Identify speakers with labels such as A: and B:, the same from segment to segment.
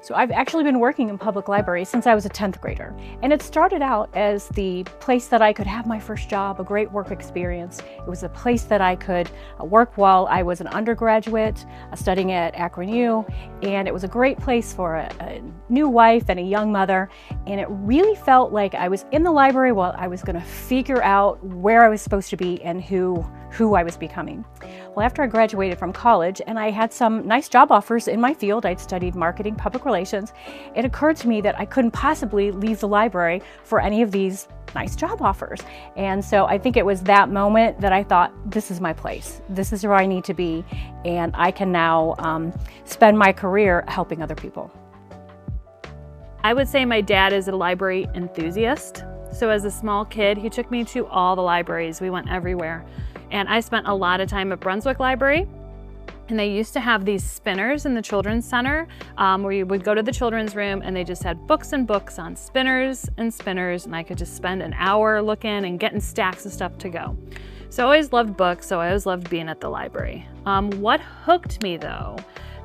A: So I've actually been working in public libraries since I was a 10th grader. And it started out as the place that I could have my first job, a great work experience. It was a place that I could work while I was an undergraduate, studying at Akron U. And it was a great place for a new wife and a young mother. And it really felt like I was in the library while I was gonna figure out where I was supposed to be and who I was becoming. Well, after I graduated from college and I had some nice job offers in my field, I'd studied marketing, public relations, it occurred to me that I couldn't possibly leave the library for any of these nice job offers. And so I think it was that moment that I thought, this is my place. This is where I need to be. And I can now spend my career helping other people.
B: I would say my dad is a library enthusiast. So as a small kid, he took me to all the libraries. We went everywhere. And I spent a lot of time at Brunswick Library. And they used to have these spinners in the Children's Center where you would go to the children's room and they just had books and books on spinners and spinners, and I could just spend an hour looking and getting stacks of stuff to go. So I always loved books, so I always loved being at the library. What hooked me though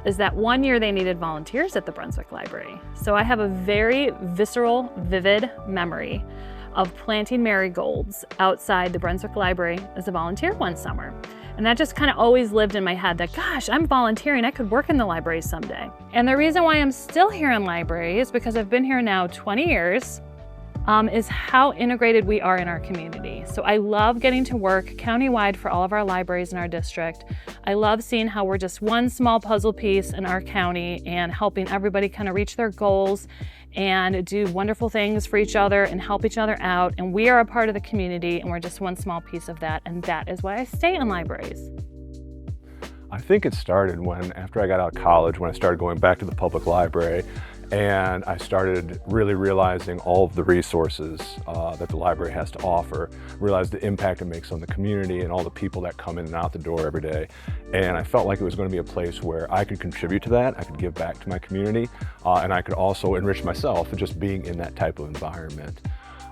B: is that one year they needed volunteers at the Brunswick Library. So I have a very visceral, vivid memory of planting marigolds outside the Brunswick Library as a volunteer one summer. And that just kind of always lived in my head that, gosh, I'm volunteering, I could work in the library someday. And the reason why I'm still here in library is because I've been here now 20 years, is how integrated we are in our community. So I love getting to work countywide for all of our libraries in our district. I love seeing how we're just one small puzzle piece in our county and helping everybody kind of reach their goals and do wonderful things for each other and help each other out. And we are a part of the community and we're just one small piece of that. And that is why I stay in libraries.
C: I think it started after I got out of college, when I started going back to the public library, and I started really realizing all of the resources that the library has to offer, realized the impact it makes on the community and all the people that come in and out the door every day. And I felt like it was going to be a place where I could contribute to that, I could give back to my community, and I could also enrich myself just being in that type of environment.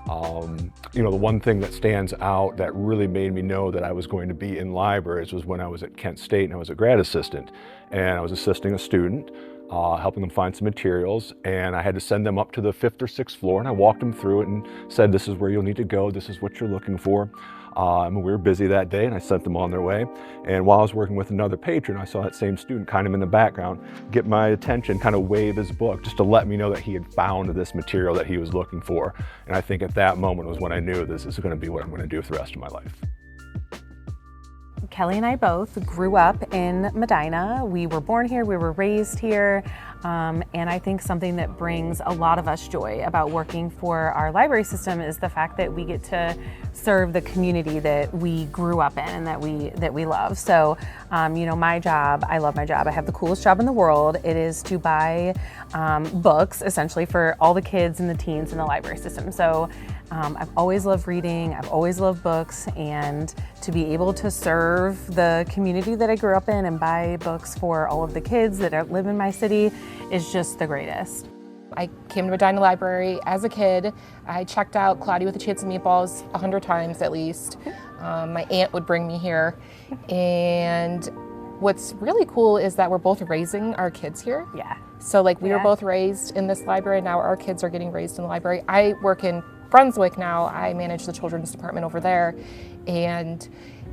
C: You know, the one thing that stands out that really made me know that I was going to be in libraries was when I was at Kent State and I was a grad assistant. And I was assisting a student, helping them find some materials, and I had to send them up to the 5th or 6th floor, and I walked them through it and said, this is where you'll need to go, this is what you're looking for. We were busy that day and I sent them on their way. And while I was working with another patron, I saw that same student kind of in the background get my attention, kind of wave his book just to let me know that he had found this material that he was looking for. And I think at that moment was when I knew this is going to be what I'm going to do for the rest of my life.
D: Kelly and I both grew up in Medina. We were born here, we were raised here, and I think something that brings a lot of us joy about working for our library system is the fact that we get to serve the community that we grew up in and that we love. So, you know, my job, I love my job. I have the coolest job in the world. It is to buy books, essentially, for all the kids and the teens in the library system. So I've always loved reading, I've always loved books, and to be able to serve the community that I grew up in and buy books for all of the kids that live in my city is just the greatest.
E: I came to Medina Library as a kid. I checked out Cloudy with a Chance of Meatballs 100 times at least. My aunt would bring me here. And what's really cool is that we're both raising our kids here.
D: Yeah.
E: So like we were both raised in this library, now our kids are getting raised in the library. I work in Brunswick now. I manage the children's department over there, and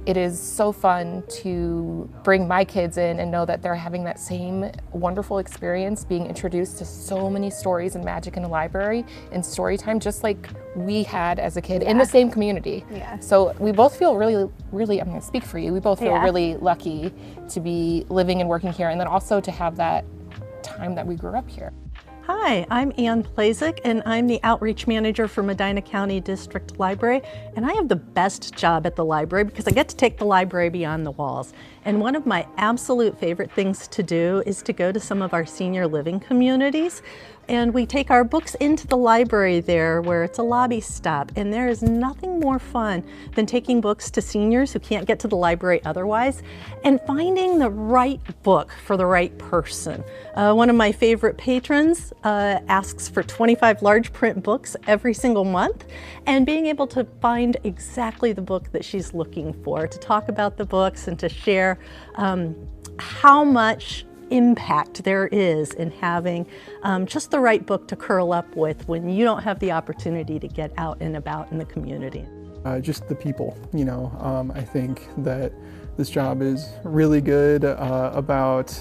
E: it is so fun to bring my kids in and know that they're having that same wonderful experience, being introduced to so many stories and magic in the library and story time, just like we had as a kid in the same community. Yeah. So we both feel really, I'm gonna speak for you, we both feel really lucky to be living and working here, and then also to have that time that we grew up here.
F: Hi, I'm Ann Plazik, and I'm the Outreach Manager for Medina County District Library, and I have the best job at the library because I get to take the library beyond the walls. And one of my absolute favorite things to do is to go to some of our senior living communities, and we take our books into the library there where it's a lobby stop, and there is nothing more fun than taking books to seniors who can't get to the library otherwise and finding the right book for the right person. One of my favorite patrons asks for 25 large print books every single month, and being able to find exactly the book that she's looking for, to talk about the books and to share how much impact there is in having just the right book to curl up with when you don't have the opportunity to get out and about in the community.
G: Just the people, I think that this job is really good about,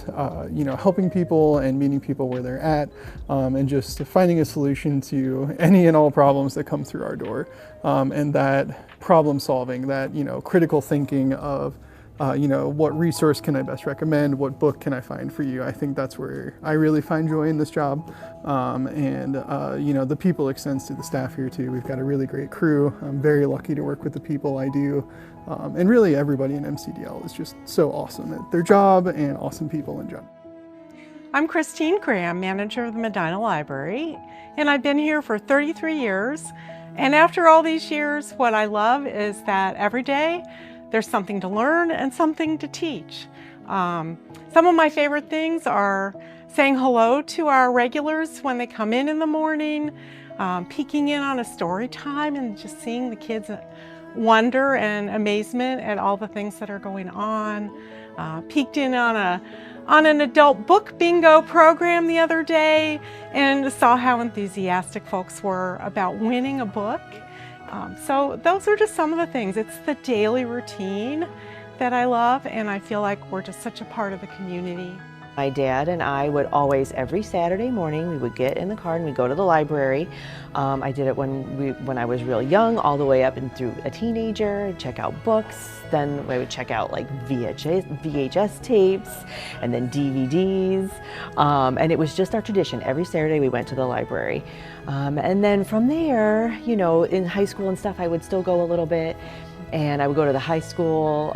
G: helping people and meeting people where they're at, and just finding a solution to any and all problems that come through our door. And that problem solving, that, critical thinking of, what resource can I best recommend? What book can I find for you? I think that's where I really find joy in this job. The people extends to the staff here too. We've got a really great crew. I'm very lucky to work with the people I do. And really everybody in MCDL is just so awesome at their job and awesome people in general.
H: I'm Christine Graham, manager of the Medina Library, and I've been here for 33 years. And after all these years, what I love is that every day there's something to learn and something to teach. Some of my favorite things are saying hello to our regulars when they come in the morning, peeking in on a story time and just seeing the kids' wonder and amazement at all the things that are going on. Peeked in on an adult book bingo program the other day and saw how enthusiastic folks were about winning a book. So those are just some of the things. It's the daily routine that I love, and I feel like we're just such a part of the community.
I: My dad and I would always, every Saturday morning, we would get in the car and we'd go to the library. I did it when I was real young, all the way up and through a teenager, check out books. Then we would check out like VHS tapes and then DVDs. And it was just our tradition. Every Saturday we went to the library. And then from there, in high school and stuff, I would still go a little bit. And I would go to the high school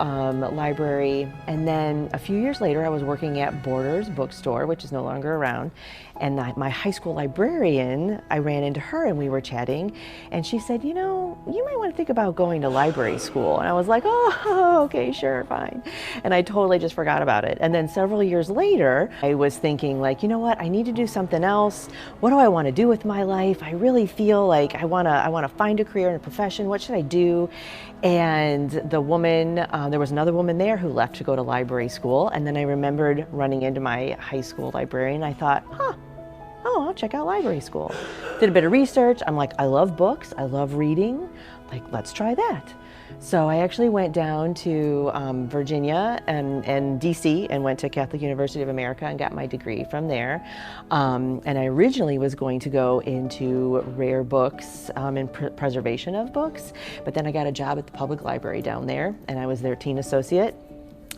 I: library. And then a few years later, I was working at Borders Bookstore, which is no longer around. And my high school librarian, I ran into her and we were chatting. And she said, you might want to think about going to library school. And I was like, oh, okay, sure, fine. And I totally just forgot about it. And then several years later, I was thinking like, you know what, I need to do something else. What do I want to do with my life? I really feel like I want to find a career and a profession. What should I do? And the woman, there was another woman there who left to go to library school. And then I remembered running into my high school librarian. I thought, I'll check out library school. Did a bit of research. I'm like, I love books. I love reading. Like, let's try that. So I actually went down to Virginia and DC and went to Catholic University of America and got my degree from there. And I originally was going to go into rare books and preservation of books, but then I got a job at the public library down there and I was their teen associate.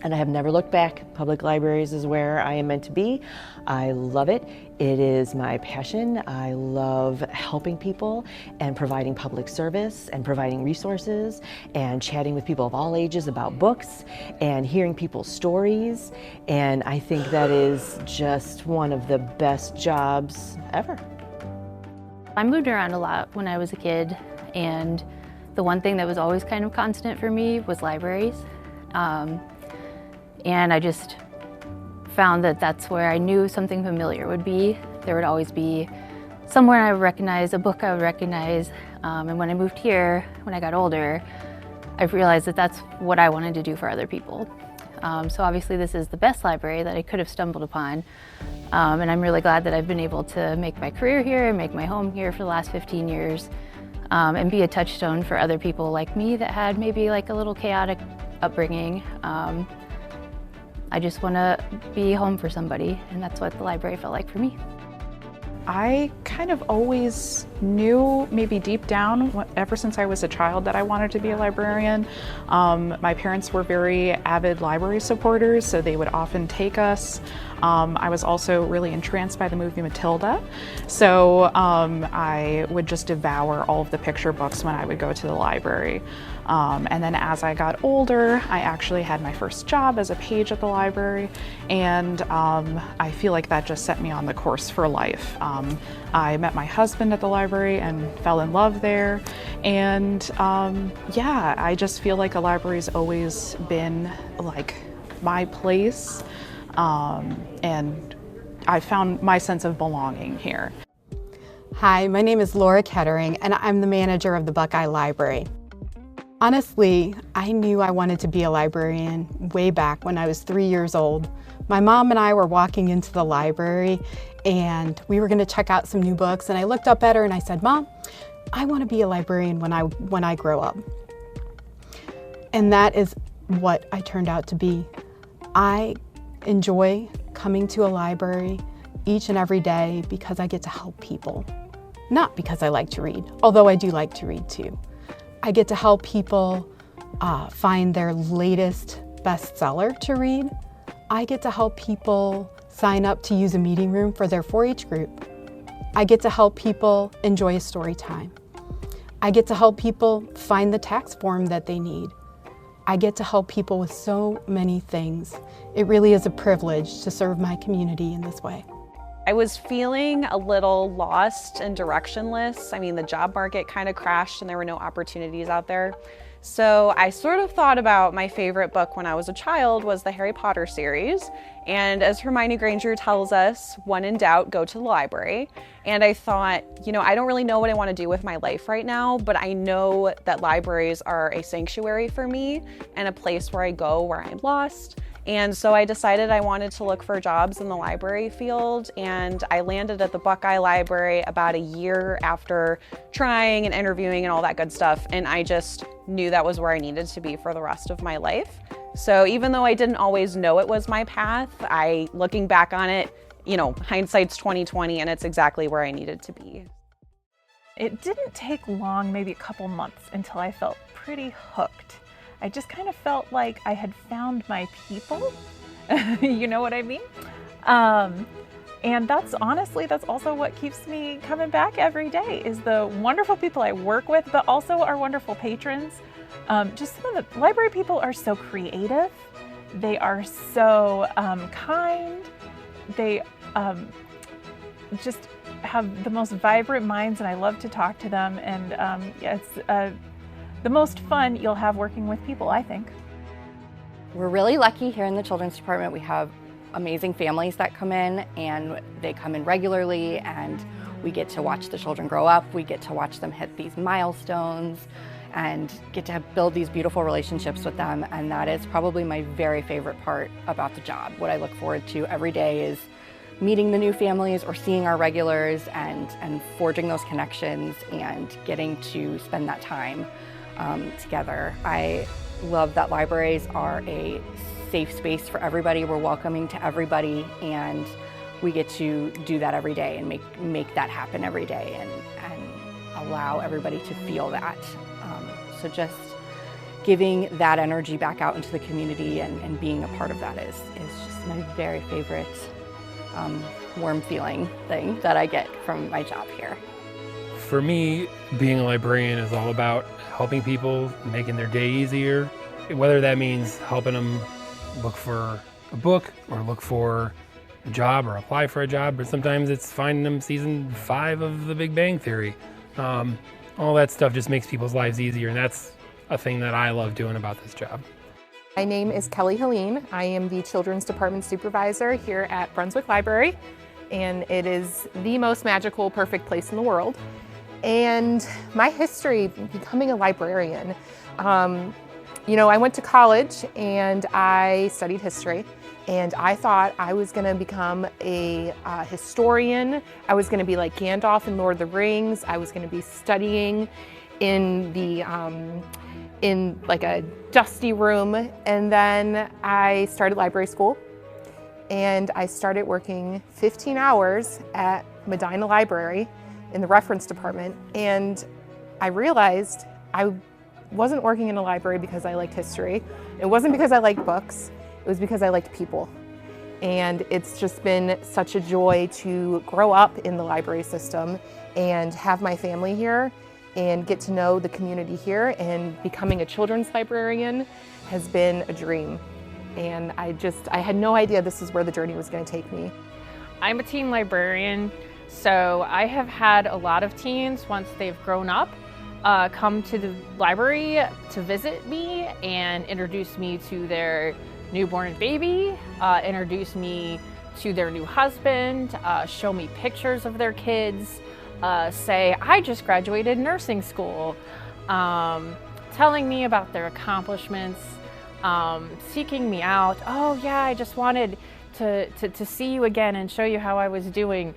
I: And I have never looked back. Public libraries is where I am meant to be. I love it. It is my passion. I love helping people and providing public service and providing resources and chatting with people of all ages about books and hearing people's stories. And I think that is just one of the best jobs ever.
J: I moved around a lot when I was a kid, and the one thing that was always kind of constant for me was libraries. And I just found that that's where I knew something familiar would be. There would always be somewhere I would recognize, a book I would recognize. And when I moved here, when I got older, I realized that that's what I wanted to do for other people. So obviously this is the best library that I could have stumbled upon. And I'm really glad that I've been able to make my career here and make my home here for the last 15 years. And be a touchstone for other people like me that had maybe like a little chaotic upbringing. I just want to be home for somebody, and that's what the library felt like for me.
K: I kind of always knew, maybe deep down, ever since I was a child, that I wanted to be a librarian. My parents were very avid library supporters, so they would often take us. I was also really entranced by the movie Matilda, so I would just devour all of the picture books when I would go to the library. And then as I got older, I actually had my first job as a page at the library, and I feel like that just set me on the course for life. I met my husband at the library and fell in love there, and yeah, I just feel like a library's always been like my place, and I found my sense of belonging here.
L: Hi, my name is Laura Kettering, and I'm the manager of the Buckeye Library. Honestly, I knew I wanted to be a librarian way back when I was 3 years old. My mom and I were walking into the library and we were going to check out some new books, and I looked up at her and I said, "Mom, I want to be a librarian when I grow up." And that is what I turned out to be. I enjoy coming to a library each and every day because I get to help people. Not because I like to read, although I do like to read too. I get to help people find their latest bestseller to read. I get to help people sign up to use a meeting room for their 4-H group. I get to help people enjoy a story time. I get to help people find the tax form that they need. I get to help people with so many things. It really is a privilege to serve my community in this way.
M: I was feeling a little lost and directionless. I mean, the job market kind of crashed and there were no opportunities out there. So I sort of thought about my favorite book when I was a child was the Harry Potter series. And as Hermione Granger tells us, when in doubt, go to the library. And I thought, you know, I don't really know what I want to do with my life right now, but I know that libraries are a sanctuary for me and a place where I go where I'm lost. And so I decided I wanted to look for jobs in the library field, and I landed at the Buckeye Library about a year after trying and interviewing and all that good stuff, and I just knew that was where I needed to be for the rest of my life. So even though I didn't always know it was my path, looking back on it, you know, hindsight's 20/20, and it's exactly where I needed to be.
N: It didn't take long, maybe a couple months, until I felt pretty hooked. I just kind of felt like I had found my people, you know what I mean? And that's also what keeps me coming back every day, is the wonderful people I work with, but also our wonderful patrons. Just some of the library people are so creative. They are so kind. They just have the most vibrant minds, and I love to talk to them. And it's the most fun you'll have working with people, I think.
O: We're really lucky here in the children's department. We have amazing families that come in, and they come in regularly, and we get to watch the children grow up. We get to watch them hit these milestones and get to build these beautiful relationships with them, and that is probably my very favorite part about the job. What I look forward to every day is meeting the new families or seeing our regulars and forging those connections and getting to spend that time together. I love that libraries are a safe space for everybody. We're welcoming to everybody, and we get to do that every day and make that happen every day and allow everybody to feel that. So just giving that energy back out into the community and being a part of that is just my very favorite warm feeling thing that I get from my job here.
P: For me, being a librarian is all about helping people, making their day easier, whether that means helping them look for a book or look for a job or apply for a job, but sometimes it's finding them season 5 of The Big Bang Theory. All that stuff just makes people's lives easier, and that's a thing that I love doing about this job.
E: My name is Kelly Helene. I am the Children's Department Supervisor here at Brunswick Library, and it is the most magical, perfect place in the world. And my history becoming a librarian, you know, I went to college and I studied history, and I thought I was going to become a historian. I was going to be like Gandalf in Lord of the Rings. I was going to be studying in the in like a dusty room, and then I started library school, and I started working 15 hours at Medina Library in the reference department, and I realized I wasn't working in a library because I liked history. It wasn't because I liked books. It was because I liked people. And it's just been such a joy to grow up in the library system and have my family here and get to know the community here, and becoming a children's librarian has been a dream. And I had no idea this is where the journey was going to take me.
Q: I'm a teen librarian, so I have had a lot of teens, once they've grown up, come to the library to visit me and introduce me to their newborn baby, introduce me to their new husband, show me pictures of their kids, say, I just graduated nursing school, telling me about their accomplishments, seeking me out. Oh yeah, I just wanted to see you again and show you how I was doing.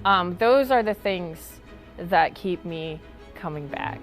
Q: Those are the things that keep me coming back.